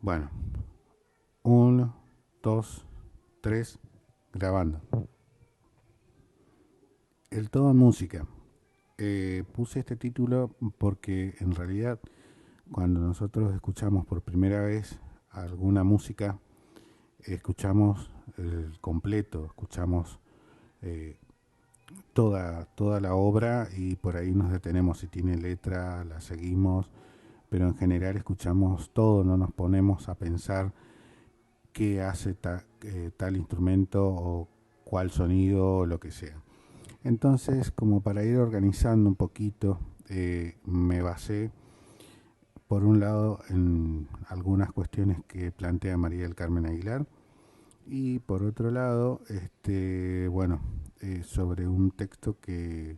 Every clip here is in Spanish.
Bueno, uno, dos, tres, grabando. El todo en música. Puse este título porque en realidad cuando nosotros escuchamos por primera vez alguna música, escuchamos el completo, escuchamos eh, toda la obra y por ahí nos detenemos. Si tiene letra, la seguimos, pero en general escuchamos todo, no nos ponemos a pensar qué hace tal instrumento o cuál sonido o lo que sea. Entonces, como para ir organizando un poquito, me basé por un lado en algunas cuestiones que plantea María del Carmen Aguilar y por otro lado, sobre un texto que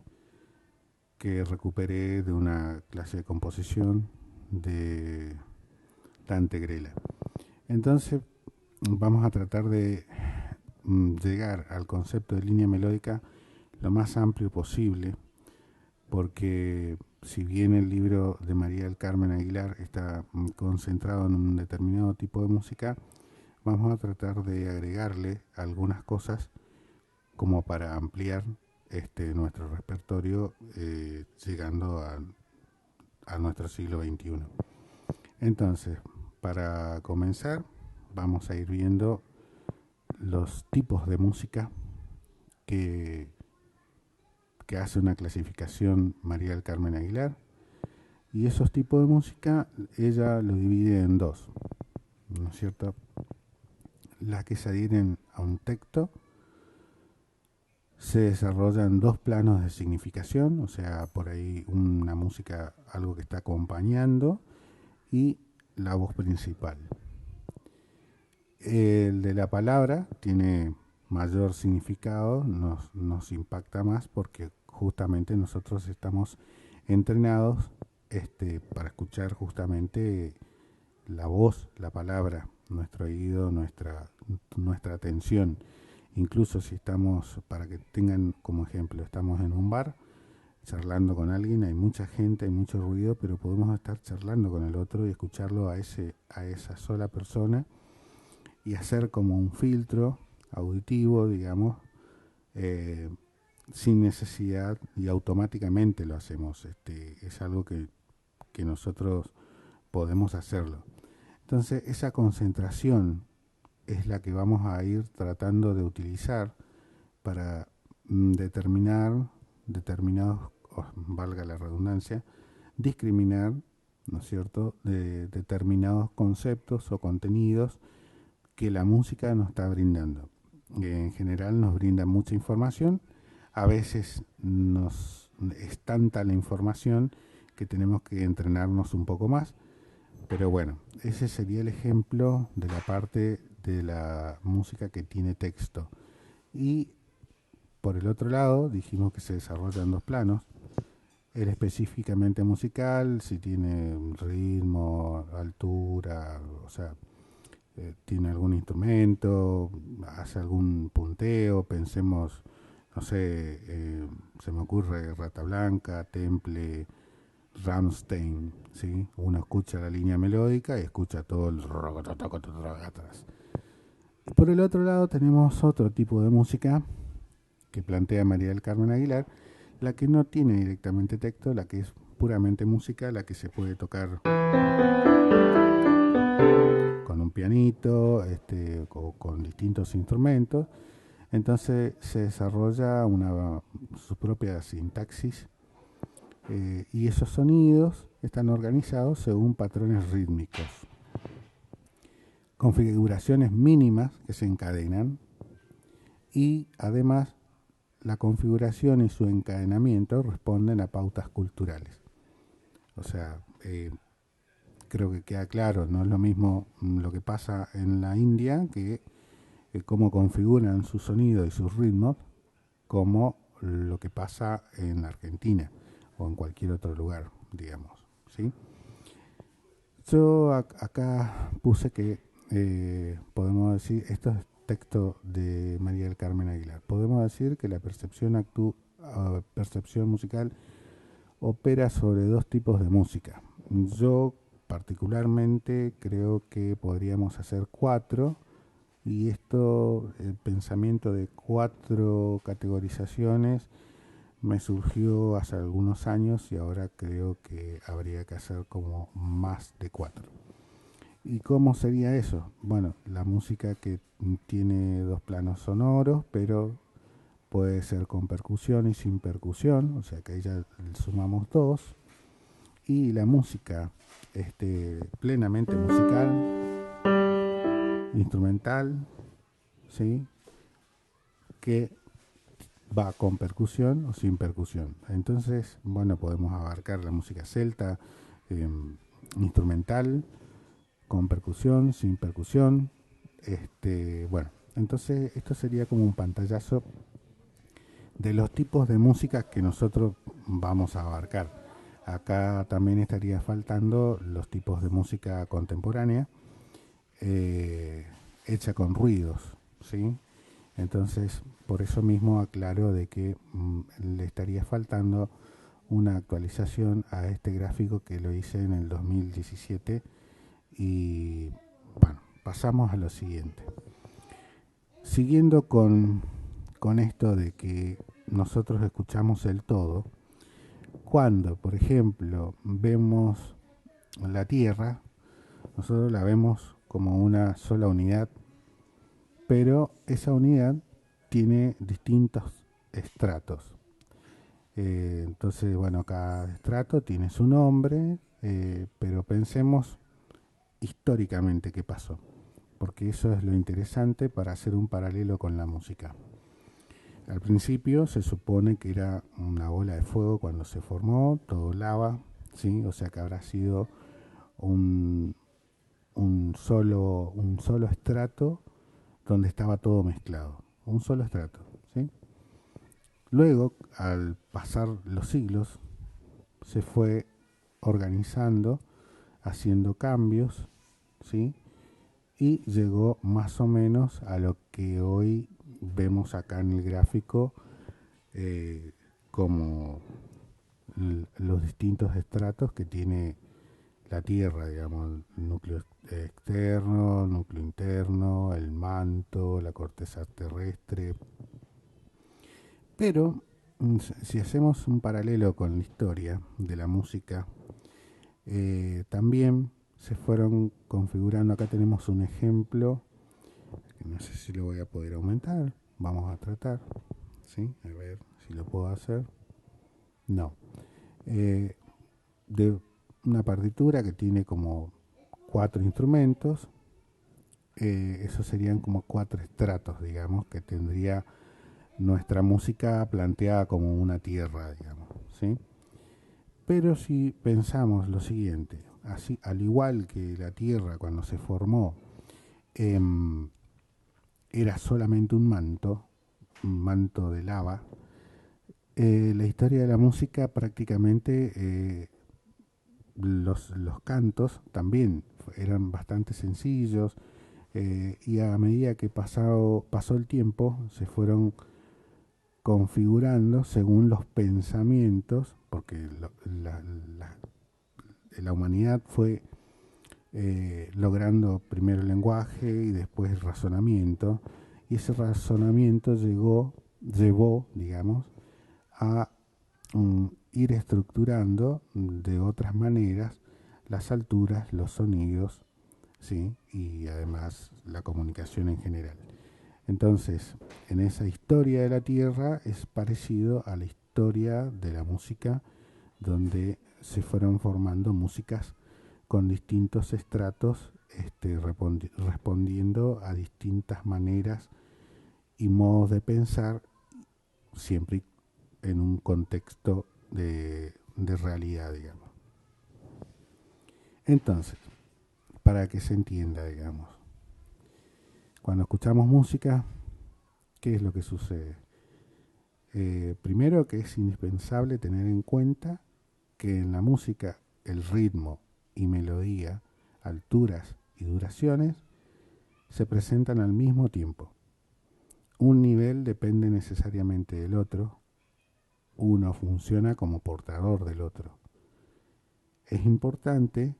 recuperé de una clase de composición de Dante Grela. Entonces, vamos a tratar de llegar al concepto de línea melódica lo más amplio posible, porque si bien el libro de María del Carmen Aguilar está concentrado en un determinado tipo de música, vamos a tratar de agregarle algunas cosas como para ampliar nuestro repertorio, llegando a nuestro siglo XXI. Entonces, para comenzar, vamos a ir viendo los tipos de música que, que hace una clasificación María del Carmen Aguilar. Y esos tipos de música ella lo divide en dos, ¿no es cierto? Las que se adhieren a un texto se desarrollan dos planos de significación, o sea, por ahí una música, algo que está acompañando, y la voz principal. El de la palabra tiene mayor significado, nos impacta más porque justamente nosotros estamos entrenados para escuchar justamente la voz, la palabra, nuestro oído, nuestra atención. Incluso si estamos, para que tengan como ejemplo, estamos en un bar charlando con alguien, hay mucha gente, hay mucho ruido, pero podemos estar charlando con el otro y escucharlo a esa sola persona y hacer como un filtro auditivo, digamos, eh, sin necesidad y automáticamente lo hacemos. Es algo que nosotros podemos hacerlo. Entonces, esa concentración es la que vamos a ir tratando de utilizar para determinar determinados, valga la redundancia, discriminar, ¿no es cierto?, de determinados conceptos o contenidos que la música nos está brindando. En general nos brinda mucha información, a veces es tanta la información que tenemos que entrenarnos un poco más, pero bueno, ese sería el ejemplo de la parte de la música que tiene texto. Y por el otro lado, dijimos que se desarrolla en dos planos. El específicamente musical, si tiene ritmo, altura, o sea, tiene algún instrumento, hace algún punteo, pensemos, no sé, se me ocurre Rata Blanca, Temple, Rammstein, ¿sí? Uno escucha la línea melódica y escucha todo el rock atrás. Y por el otro lado tenemos otro tipo de música que plantea María del Carmen Aguilar, la que no tiene directamente texto, la que es puramente música, la que se puede tocar con un pianito, o con distintos instrumentos. Entonces se desarrolla su propia sintaxis, y esos sonidos están organizados según patrones rítmicos, configuraciones mínimas que se encadenan y además la configuración y su encadenamiento responden a pautas culturales. O sea, creo que queda claro, no es lo mismo lo que pasa en la India que cómo configuran su sonido y sus ritmos, como lo que pasa en la Argentina o en cualquier otro lugar, digamos, ¿sí? Yo acá puse que podemos decir, esto es texto de María del Carmen Aguilar, podemos decir que la percepción musical opera sobre dos tipos de música. Yo particularmente creo que podríamos hacer 4, y esto, el pensamiento de 4 categorizaciones me surgió hace algunos años y ahora creo que habría que hacer como más de 4. ¿Y cómo sería eso? Bueno, la música que tiene 2 planos sonoros, pero puede ser con percusión y sin percusión, o sea que ahí ya sumamos 2. Y la música plenamente musical, instrumental, ¿sí? Que va con percusión o sin percusión. Entonces, bueno, podemos abarcar la música celta, eh, instrumental, con percusión, sin percusión. Bueno, entonces esto sería como un pantallazo de los tipos de música que nosotros vamos a abarcar. Acá también estaría faltando los tipos de música contemporánea, eh, hecha con ruidos, ¿sí? Entonces, por eso mismo aclaro de que le estaría faltando una actualización a este gráfico que lo hice en el 2017. Y bueno, pasamos a lo siguiente. Siguiendo con esto de que nosotros escuchamos el todo, cuando, por ejemplo, vemos la Tierra, nosotros la vemos como una sola unidad, pero esa unidad tiene distintos estratos. Entonces, bueno, cada estrato tiene su nombre, pero pensemos históricamente qué pasó, porque eso es lo interesante para hacer un paralelo con la música. Al principio se supone que era una bola de fuego cuando se formó, todo lava, ¿sí? O sea que habrá sido un, un solo estrato donde estaba todo mezclado, un solo estrato, ¿sí? Luego, al pasar los siglos, se fue organizando, haciendo cambios, ¿sí? Y llegó más o menos a lo que hoy vemos acá en el gráfico, eh, como los distintos estratos que tiene la Tierra, digamos, el núcleo externo, núcleo interno, el manto, la corteza terrestre. Pero si hacemos un paralelo con la historia de la música, también se fueron configurando. Acá tenemos un ejemplo, que no sé si lo voy a poder aumentar. Vamos a tratar, ¿sí? A ver si lo puedo hacer. No. De una partitura que tiene como 4 instrumentos. Esos serían como 4 estratos, digamos, que tendría nuestra música planteada como una tierra, digamos, ¿sí? Pero si pensamos lo siguiente, así, al igual que la Tierra cuando se formó, eh, era solamente un manto de lava, la historia de la música prácticamente, los cantos también eran bastante sencillos, y a medida que pasó el tiempo se fueron configurando según los pensamientos, porque la humanidad fue, logrando primero el lenguaje y después el razonamiento, y ese razonamiento llevó, digamos, a ir estructurando de otras maneras las alturas, los sonidos, ¿sí? Y además la comunicación en general. Entonces, en esa historia de la Tierra es parecido a la historia de la música, donde se fueron formando músicas con distintos estratos, respondiendo a distintas maneras y modos de pensar, siempre en un contexto de realidad, digamos. Entonces, para que se entienda, digamos, cuando escuchamos música, ¿qué es lo que sucede? Primero, que es indispensable tener en cuenta que en la música el ritmo y melodía, alturas y duraciones se presentan al mismo tiempo. Un nivel depende necesariamente del otro, uno funciona como portador del otro. Es importante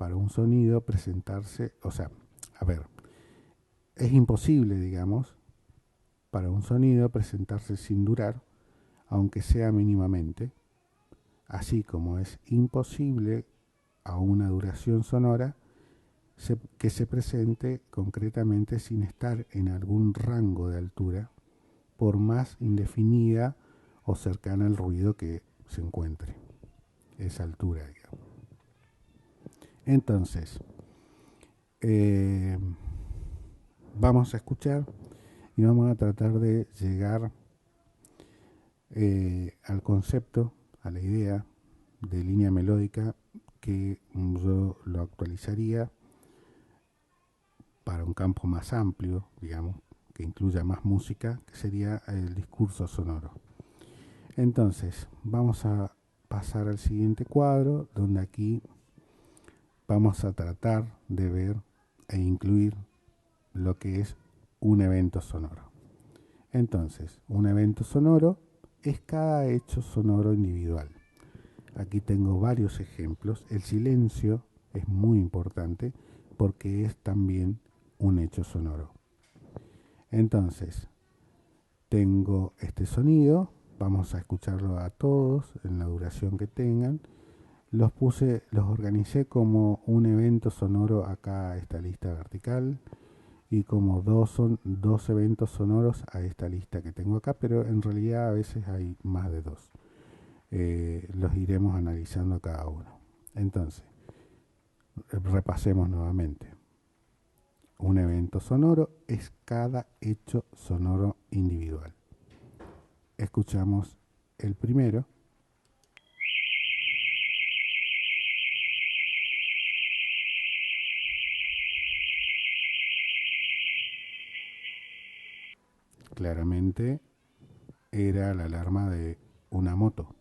para un sonido presentarse, o sea, a ver, es imposible, digamos, para un sonido presentarse sin durar, aunque sea mínimamente, así como es imposible a una duración sonora que se presente concretamente sin estar en algún rango de altura, por más indefinida o cercana al ruido que se encuentre, esa altura, digamos. Entonces, vamos a escuchar y vamos a tratar de llegar al concepto, a la idea de línea melódica que yo lo actualizaría para un campo más amplio, digamos, que incluya más música, que sería el discurso sonoro. Entonces, vamos a pasar al siguiente cuadro, donde aquí vamos a tratar de ver e incluir lo que es un evento sonoro. Entonces, un evento sonoro es cada hecho sonoro individual. Aquí tengo varios ejemplos. El silencio es muy importante porque es también un hecho sonoro. Entonces, tengo este sonido, vamos a escucharlo a todos en la duración que tengan. Los organicé como un evento sonoro acá a esta lista vertical y como dos eventos sonoros a esta lista que tengo acá, pero en realidad a veces hay más de dos. Los iremos analizando cada uno. Entonces, repasemos nuevamente. Un evento sonoro es cada hecho sonoro individual. Escuchamos el primero. Claramente era la alarma de una moto,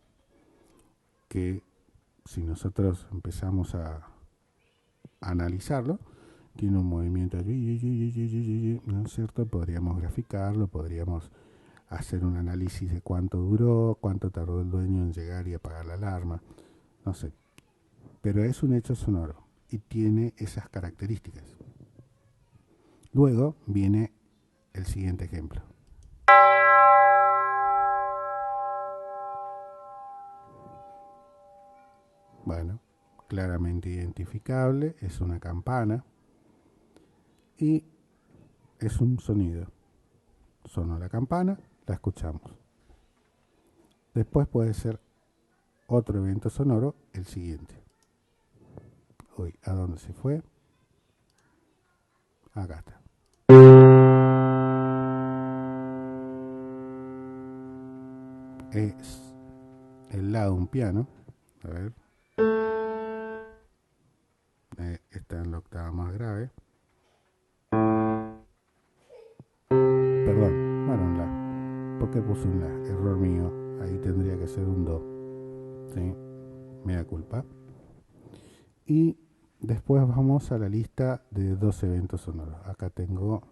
que si nosotros empezamos a analizarlo, tiene un movimiento, ¿no es cierto? Podríamos graficarlo, podríamos hacer un análisis de cuánto duró, cuánto tardó el dueño en llegar y apagar la alarma, no sé. Pero es un hecho sonoro y tiene esas características. Luego viene el siguiente ejemplo. Bueno, claramente identificable, es una campana y es un sonido. Sonó la campana, la escuchamos. Después puede ser otro evento sonoro, el siguiente. Uy, ¿a dónde se fue? Acá está. Es el lado de un piano. A ver. Está en la octava más grave. Perdón, bueno, en la. ¿Por qué puse un la? Error mío. Ahí tendría que ser un do. ¿Sí? Me da culpa. Y después vamos a la lista de dos eventos sonoros. Acá tengo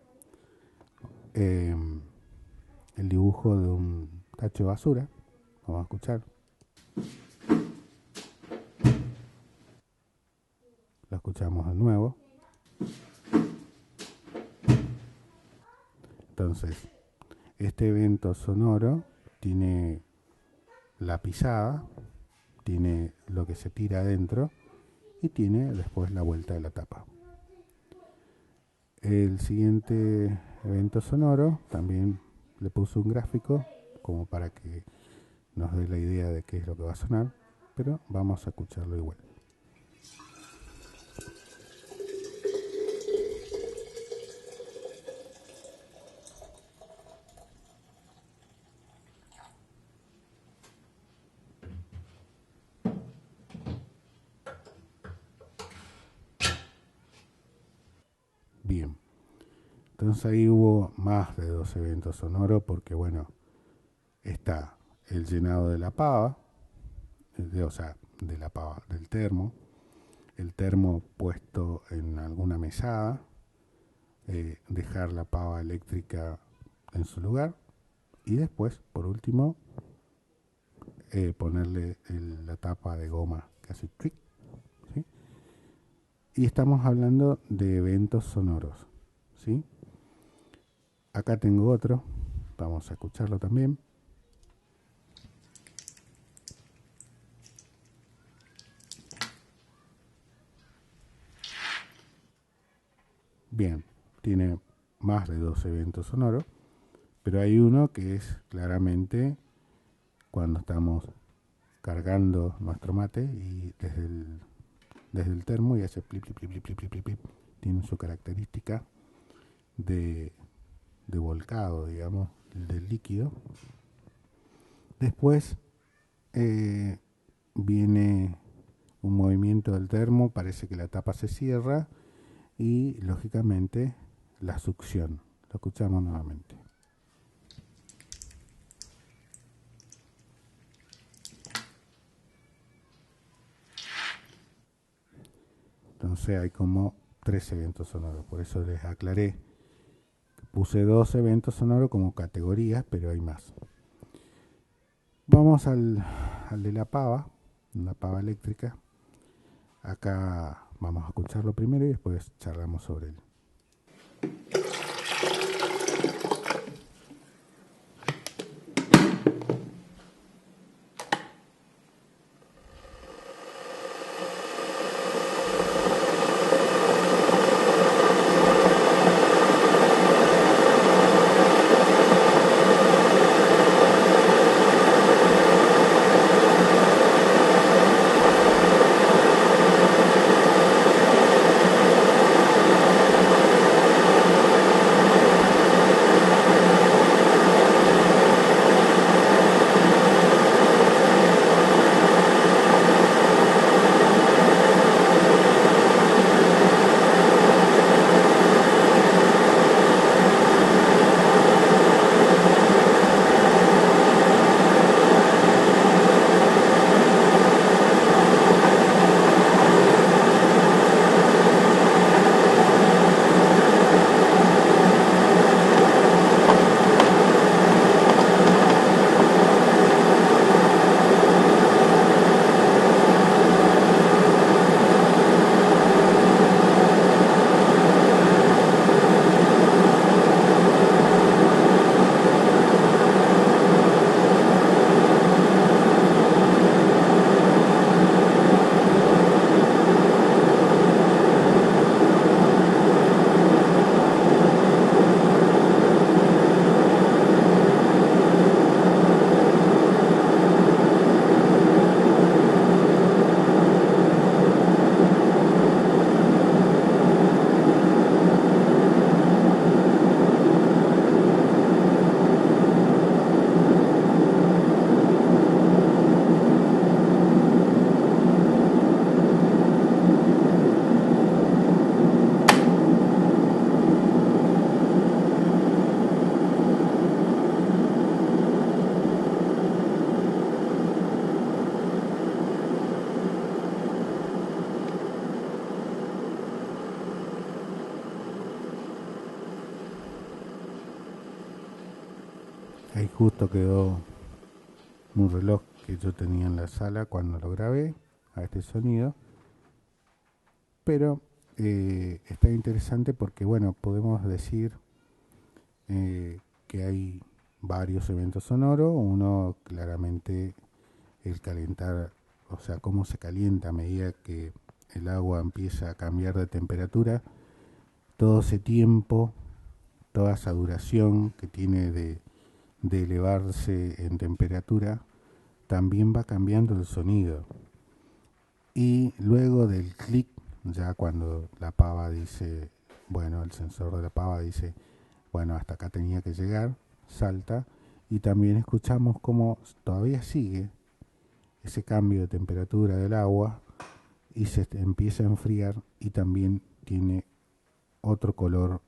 el dibujo de un tacho de basura. Vamos a escuchar. Lo escuchamos de nuevo. Entonces, este evento sonoro tiene la pisada, tiene lo que se tira adentro y tiene después la vuelta de la tapa. El siguiente evento sonoro también le puse un gráfico como para que nos dé la idea de qué es lo que va a sonar, pero vamos a escucharlo igual. Bien, entonces ahí hubo más de dos eventos sonoros porque bueno, está el llenado de la pava, o sea, de la pava, del termo, el termo puesto en alguna mesada, dejar la pava eléctrica en su lugar y después, por último, ponerle la tapa de goma que hace clic, ¿sí? Y estamos hablando de eventos sonoros, ¿sí? Acá tengo otro, vamos a escucharlo también. Bien, tiene más de 2 eventos sonoros, pero hay uno que es claramente cuando estamos cargando nuestro mate y desde el termo y hace plip, plip, plip, plip, plip, plip, plip. Tiene su característica de, de volcado, digamos, del líquido. Después viene un movimiento del termo, parece que la tapa se cierra y lógicamente la succión. Lo escuchamos nuevamente. Entonces hay como 3 eventos sonoros, por eso les aclaré. Puse 2 eventos sonoros como categorías, pero hay más. Vamos al de la pava, una pava eléctrica. Acá vamos a escucharlo primero y después charlamos sobre él. Ahí justo quedó un reloj que yo tenía en la sala cuando lo grabé a este sonido, pero está interesante porque, bueno, podemos decir que hay varios eventos sonoros. Uno, claramente, el calentar, o sea, cómo se calienta a medida que el agua empieza a cambiar de temperatura. Todo ese tiempo, toda esa duración que tiene de elevarse en temperatura, también va cambiando el sonido. Y luego del clic, ya cuando la pava dice, bueno, el sensor de la pava dice, bueno, hasta acá tenía que llegar, salta, y también escuchamos cómo todavía sigue ese cambio de temperatura del agua y se empieza a enfriar y también tiene otro color,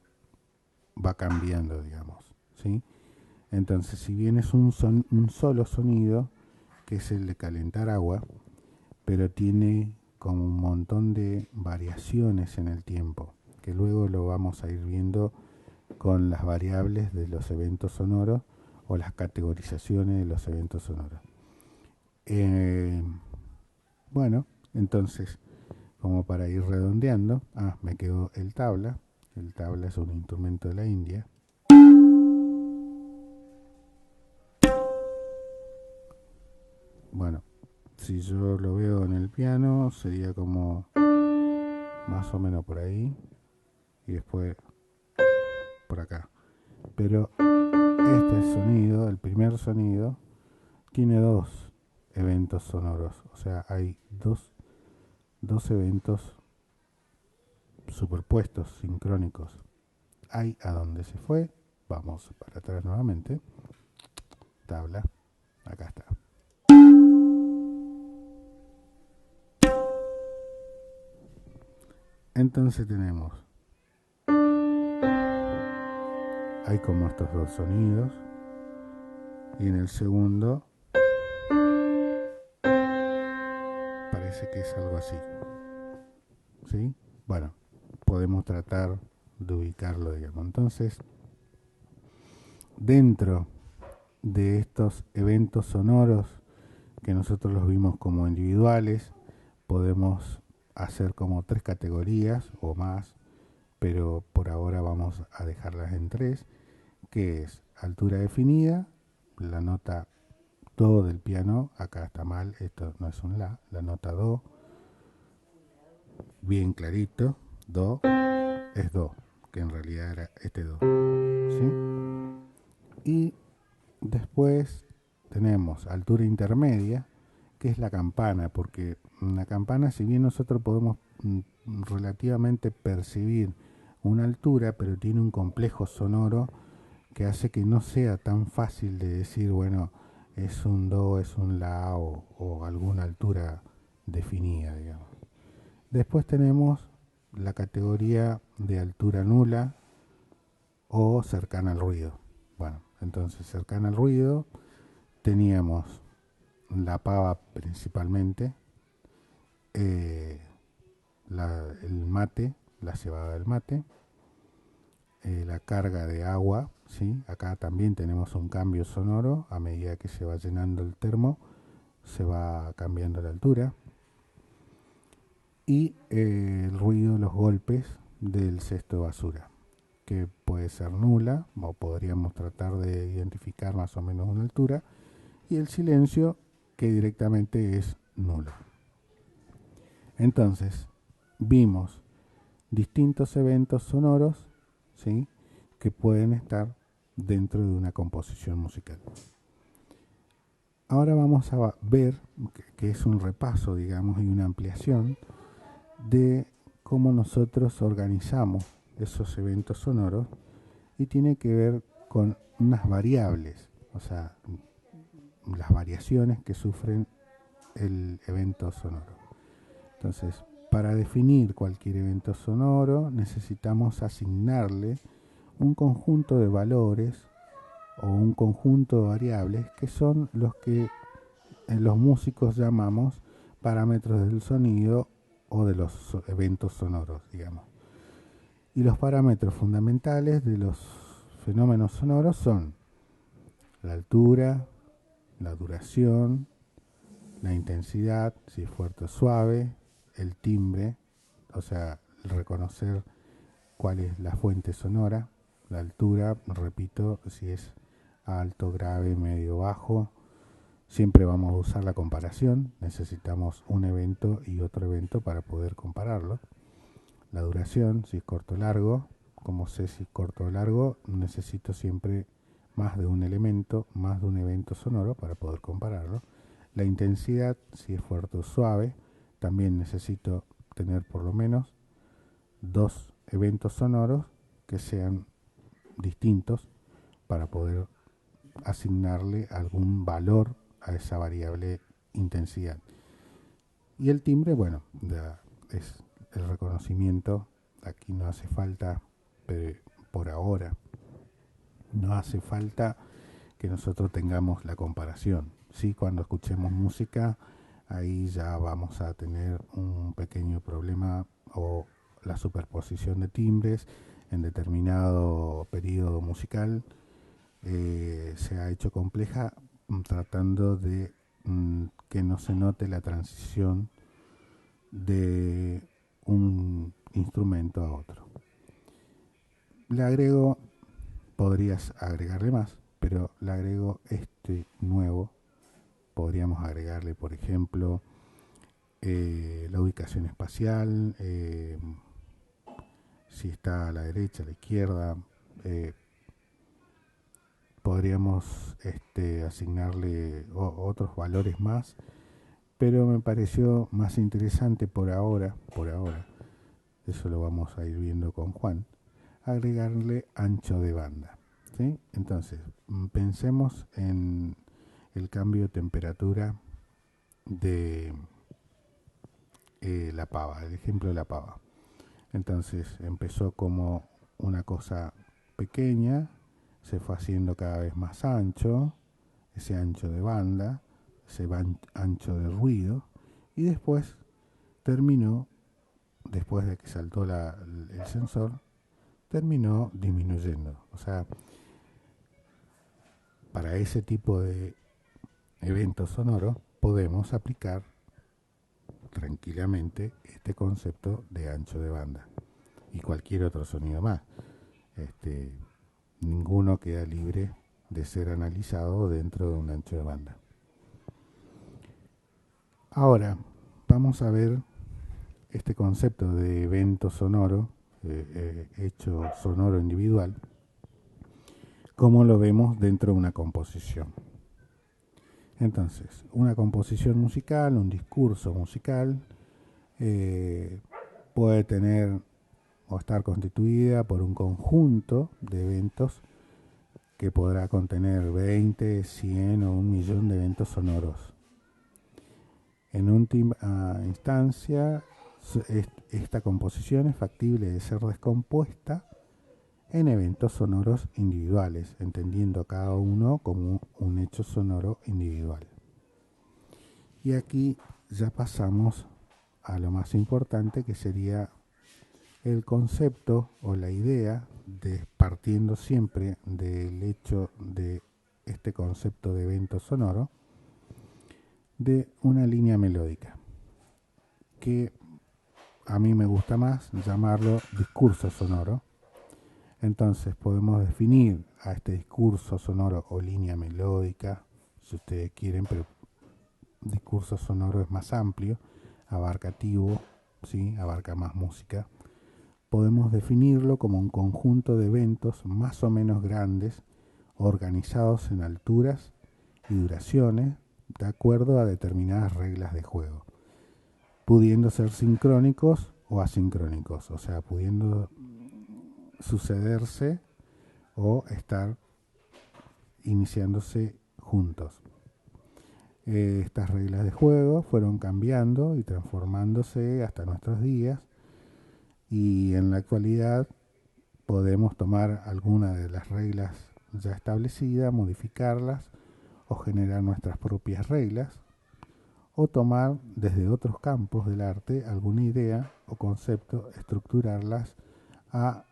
va cambiando, digamos, ¿sí? Entonces, si bien es un solo sonido, que es el de calentar agua, pero tiene como un montón de variaciones en el tiempo, que luego lo vamos a ir viendo con las variables de los eventos sonoros o las categorizaciones de los eventos sonoros. Bueno, entonces como para ir redondeando. Me quedó el tabla. El tabla es un instrumento de la India. Bueno, si yo lo veo en el piano, sería como más o menos por ahí. Y después por acá. Pero este sonido, el primer sonido, tiene dos eventos sonoros. O sea, hay dos eventos superpuestos, sincrónicos. Ahí a donde se fue, vamos para atrás nuevamente. Tabla, acá está. Entonces tenemos, hay como estos dos sonidos, y en el segundo parece que es algo así, ¿sí? Bueno, podemos tratar de ubicarlo, digamos. Entonces, dentro de estos eventos sonoros que nosotros los vimos como individuales, podemos hacer como 3 categorías o más, pero por ahora vamos a dejarlas en 3, que es altura definida, la nota do del piano, acá está mal, esto no es un la nota do, bien clarito, do es do, que en realidad era este do, ¿sí? Y después tenemos altura intermedia, que es la campana, porque la campana, si bien nosotros podemos relativamente percibir una altura, pero tiene un complejo sonoro que hace que no sea tan fácil de decir, bueno, es un do, es un la o alguna altura definida, digamos. Después tenemos la categoría de altura nula o cercana al ruido. Bueno, entonces cercana al ruido teníamos la pava principalmente, el mate, la cebada del mate, la carga de agua, ¿sí? Acá también tenemos un cambio sonoro, a medida que se va llenando el termo, se va cambiando la altura. Y el ruido, los golpes del cesto de basura, que puede ser nula, o podríamos tratar de identificar más o menos una altura, y el silencio, que directamente es nulo. Entonces, vimos distintos eventos sonoros, ¿sí?, que pueden estar dentro de una composición musical. Ahora vamos a ver, que es un repaso, digamos, y una ampliación de cómo nosotros organizamos esos eventos sonoros, y tiene que ver con unas variables, o sea, las variaciones que sufren el evento sonoro. Entonces, para definir cualquier evento sonoro necesitamos asignarle un conjunto de valores o un conjunto de variables que son los que los músicos llamamos parámetros del sonido o de los eventos sonoros, digamos. Y los parámetros fundamentales de los fenómenos sonoros son la altura, la duración, la intensidad, si es fuerte o suave, el timbre, o sea, reconocer cuál es la fuente sonora, la altura, repito, si es alto, grave, medio, bajo. Siempre vamos a usar la comparación, necesitamos un evento y otro evento para poder compararlo. La duración, si es corto o largo, como sé si es corto o largo, necesito siempre más de un elemento, más de un evento sonoro para poder compararlo. La intensidad, si es fuerte o suave, también necesito tener por lo menos 2 eventos sonoros que sean distintos para poder asignarle algún valor a esa variable intensidad. Y el timbre, bueno, es el reconocimiento. Aquí no hace falta, por ahora, no hace falta que nosotros tengamos la comparación. Sí, cuando escuchemos música, ahí ya vamos a tener un pequeño problema, o la superposición de timbres en determinado periodo musical se ha hecho compleja, tratando de que no se note la transición de un instrumento a otro. Le agrego, podrías agregarle más, pero le agrego este nuevo. Podríamos agregarle, por ejemplo, la ubicación espacial, si está a la derecha, a la izquierda. Podríamos asignarle otros valores más, pero me pareció más interesante por ahora, eso lo vamos a ir viendo con Juan, agregarle ancho de banda, ¿sí? Entonces, pensemos en el cambio de temperatura de la pava, el ejemplo de la pava. Entonces empezó como una cosa pequeña, se fue haciendo cada vez más ancho, ese ancho de banda, ese ancho de ruido, y después terminó, después de que saltó el sensor, terminó disminuyendo. O sea, para ese tipo de eventos sonoros podemos aplicar tranquilamente este concepto de ancho de banda y cualquier otro sonido más. Ninguno queda libre de ser analizado dentro de un ancho de banda. Ahora vamos a ver este concepto de evento sonoro, hecho sonoro individual, cómo lo vemos dentro de una composición. Entonces, una composición musical, un discurso musical, puede tener o estar constituida por un conjunto de eventos que podrá contener 20, 100 o 1.000.000 de eventos sonoros. En última instancia, esta composición es factible de ser descompuesta en eventos sonoros individuales, entendiendo cada uno como un hecho sonoro individual. Y aquí ya pasamos a lo más importante, que sería el concepto o la idea de, partiendo siempre del hecho de este concepto de evento sonoro, de una línea melódica, que a mí me gusta más llamarlo discurso sonoro. Entonces podemos definir a este discurso sonoro o línea melódica, si ustedes quieren, pero discurso sonoro es más amplio, abarcativo, ¿sí? Abarca más música. Podemos definirlo como un conjunto de eventos más o menos grandes, organizados en alturas y duraciones de acuerdo a determinadas reglas de juego, pudiendo ser sincrónicos o asincrónicos, o sea, pudiendo sucederse o estar iniciándose juntos. Estas reglas de juego fueron cambiando y transformándose hasta nuestros días, y en la actualidad podemos tomar alguna de las reglas ya establecidas, modificarlas o generar nuestras propias reglas, o tomar desde otros campos del arte alguna idea o concepto, estructurarlas a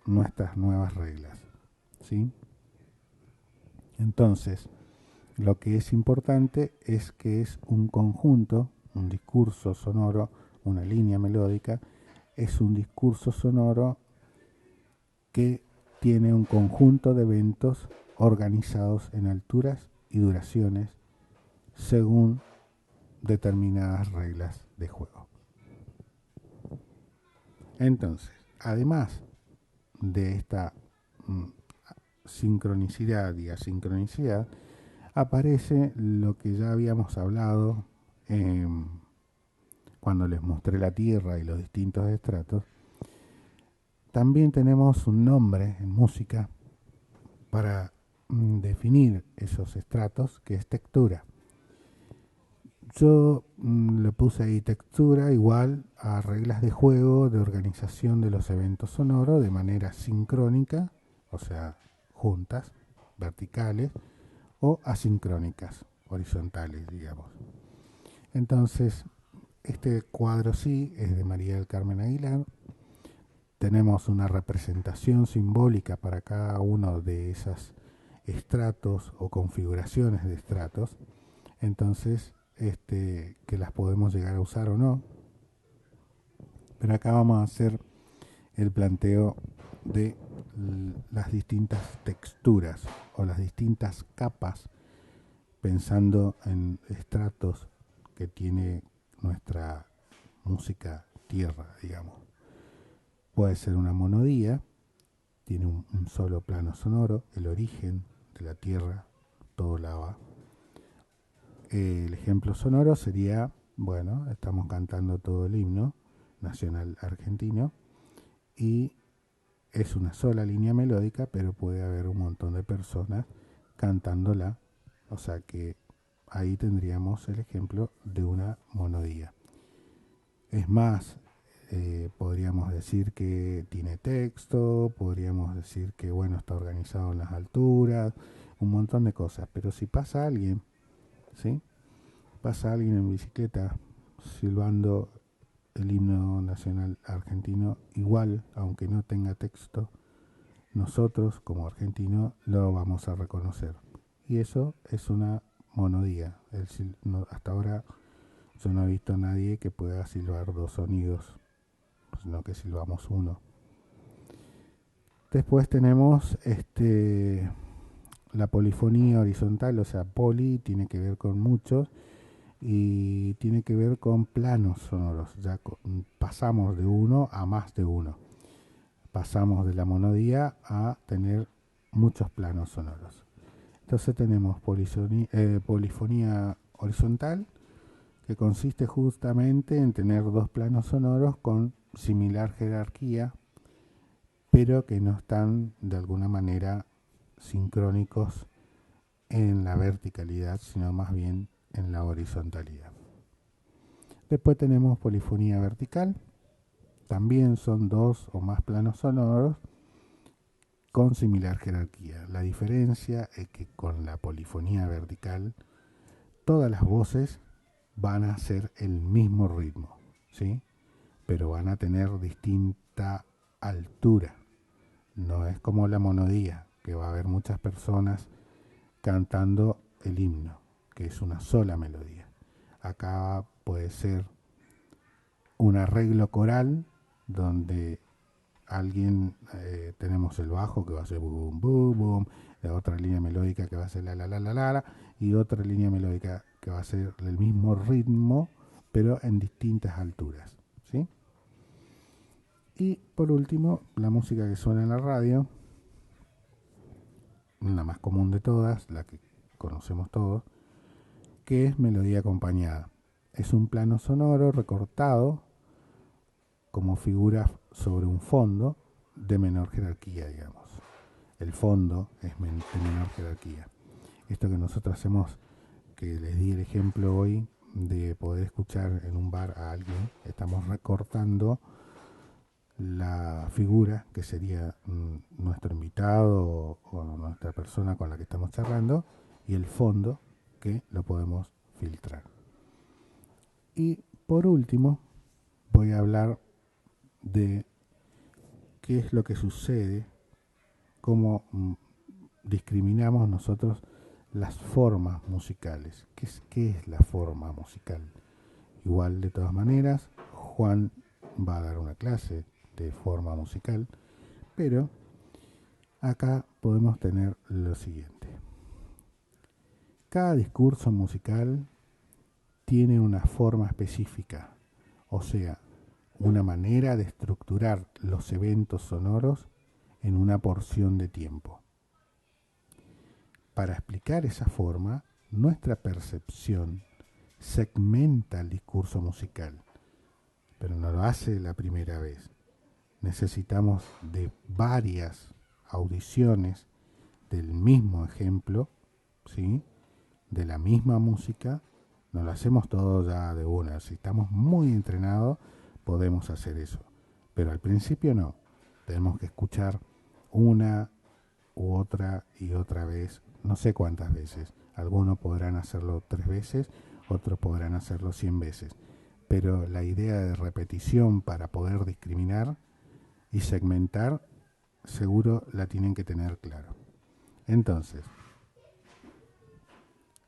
nuestras nuevas reglas, ¿sí? Entonces, lo que es importante es que es un conjunto, un discurso sonoro, una línea melódica, es un discurso sonoro que tiene un conjunto de eventos organizados en alturas y duraciones según determinadas reglas de juego. Entonces, además de esta sincronicidad y asincronicidad, aparece lo que ya habíamos hablado cuando les mostré la Tierra y los distintos estratos. También tenemos un nombre en música para definir esos estratos, que es textura. Yo le puse ahí textura igual a reglas de juego de organización de los eventos sonoros de manera sincrónica, o sea, juntas, verticales, o asincrónicas, horizontales, digamos. Entonces, este cuadro sí es de María del Carmen Aguilar. Tenemos una representación simbólica para cada uno de esos estratos o configuraciones de estratos. Entonces, que las podemos llegar a usar o no. Pero acá vamos a hacer el planteo de las distintas texturas o las distintas capas, pensando en estratos que tiene nuestra música tierra, digamos. Puede ser una monodía, tiene un solo plano sonoro, el origen de la tierra, todo lava. El ejemplo sonoro sería, bueno, estamos cantando todo el himno nacional argentino y es una sola línea melódica, pero puede haber un montón de personas cantándola, o sea que ahí tendríamos el ejemplo de una monodía. Es más, podríamos decir que tiene texto, podríamos decir que bueno, está organizado en las alturas, un montón de cosas, pero si pasa alguien, ¿sí? Pasa alguien en bicicleta silbando el himno nacional argentino, igual, aunque no tenga texto, nosotros como argentinos lo vamos a reconocer. Y eso es una monodía. Hasta ahora yo no he visto a nadie que pueda silbar dos sonidos, sino que silbamos uno. Después tenemos la polifonía horizontal, o sea, poli tiene que ver con muchos y tiene que ver con planos sonoros. Ya pasamos de uno a más de uno. Pasamos de la monodía a tener muchos planos sonoros. Entonces tenemos polifonía horizontal, que consiste justamente en tener dos planos sonoros con similar jerarquía, pero que no están de alguna manera sincrónicos en la verticalidad, sino más bien en la horizontalidad. Después tenemos polifonía vertical, también son dos o más planos sonoros con similar jerarquía. La diferencia es que con la polifonía vertical todas las voces van a ser el mismo ritmo, ¿sí? Pero van a tener distinta altura. No es como la monodía, que va a haber muchas personas cantando el himno, que es una sola melodía. Acá puede ser un arreglo coral donde tenemos el bajo que va a ser boom, boom, boom, la otra línea melódica que va a ser la, la, la, la, la, y otra línea melódica que va a ser el mismo ritmo, pero en distintas alturas, ¿sí? Y por último, la música que suena en la radio, la más común de todas, la que conocemos todos, que es melodía acompañada. Es un plano sonoro recortado como figura sobre un fondo de menor jerarquía, digamos. El fondo es de menor jerarquía. Esto que nosotros hacemos, que les di el ejemplo hoy, de poder escuchar en un bar a alguien, estamos recortando la figura que sería nuestro invitado o nuestra persona con la que estamos charlando, y el fondo que lo podemos filtrar. Y por último voy a hablar de qué es lo que sucede, cómo discriminamos nosotros las formas musicales. ¿Qué es la forma musical? Igual, de todas maneras, Juan va a dar una clase de forma musical, pero acá podemos tener lo siguiente. Cada discurso musical tiene una forma específica, o sea, una manera de estructurar los eventos sonoros en una porción de tiempo. Para explicar esa forma, nuestra percepción segmenta el discurso musical, pero no lo hace la primera vez. Necesitamos de varias audiciones del mismo ejemplo, ¿sí? De la misma música. No lo hacemos todo ya de una. Si estamos muy entrenados, podemos hacer eso. Pero al principio no. Tenemos que escuchar una u otra y otra vez, no sé cuántas veces. Algunos podrán hacerlo 3 veces, otros podrán hacerlo 100 veces. Pero la idea de repetición para poder discriminar y segmentar, seguro la tienen que tener claro. Entonces,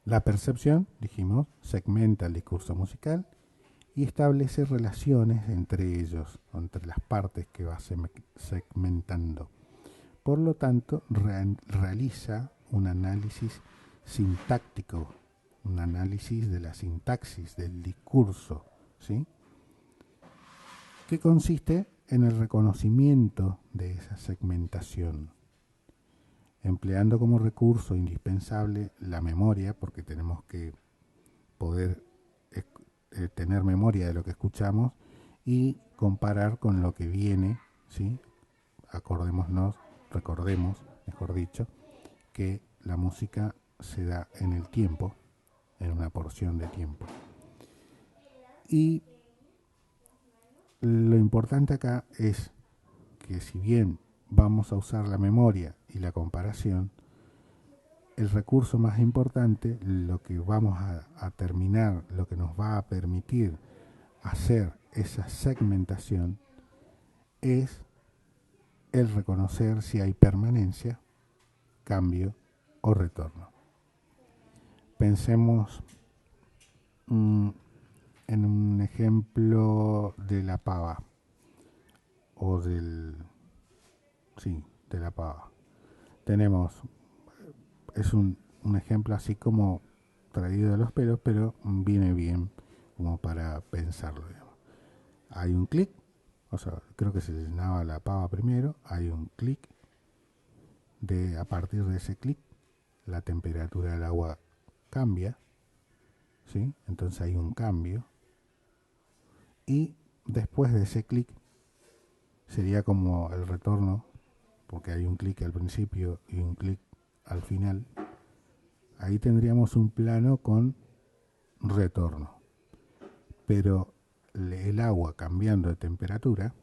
la percepción, dijimos, segmenta el discurso musical y establece relaciones entre ellos, entre las partes que va segmentando. Por lo tanto, realiza un análisis sintáctico, un análisis de la sintaxis, del discurso, ¿sí? Que consiste en el reconocimiento de esa segmentación, empleando como recurso indispensable la memoria, porque tenemos que poder tener memoria de lo que escuchamos y comparar con lo que viene, ¿sí? Recordemos, mejor dicho, que la música se da en el tiempo, en una porción de tiempo. Y lo importante acá es que si bien vamos a usar la memoria y la comparación, el recurso más importante, lo que vamos a terminar, lo que nos va a permitir hacer esa segmentación, es el reconocer si hay permanencia, cambio o retorno. Pensemos en un ejemplo de la pava o de la pava. Tenemos, es un ejemplo así como traído de los pelos, pero viene bien como para pensarlo, digamos. Hay un clic, o sea, creo que se llenaba la pava primero, hay un clic, a partir de ese clic la temperatura del agua cambia, ¿sí? Entonces hay un cambio, y después de ese clic sería como el retorno, porque hay un clic al principio y un clic al final. Ahí tendríamos un plano con retorno, pero el agua cambiando de temperatura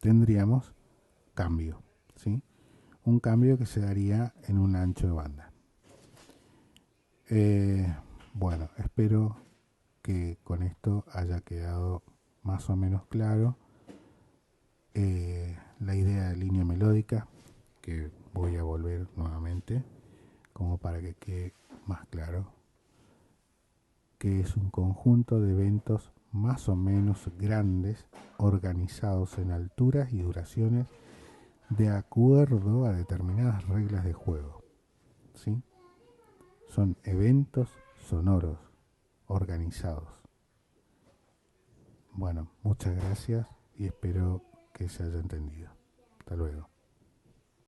tendríamos cambio, ¿sí? Un cambio que se daría en un ancho de banda. Bueno, espero que con esto haya quedado más o menos claro la idea de línea melódica, que voy a volver nuevamente como para que quede más claro, que es un conjunto de eventos más o menos grandes organizados en alturas y duraciones de acuerdo a determinadas reglas de juego, ¿sí? Son eventos sonoros organizados. Bueno, muchas gracias y espero que se haya entendido. Hasta luego.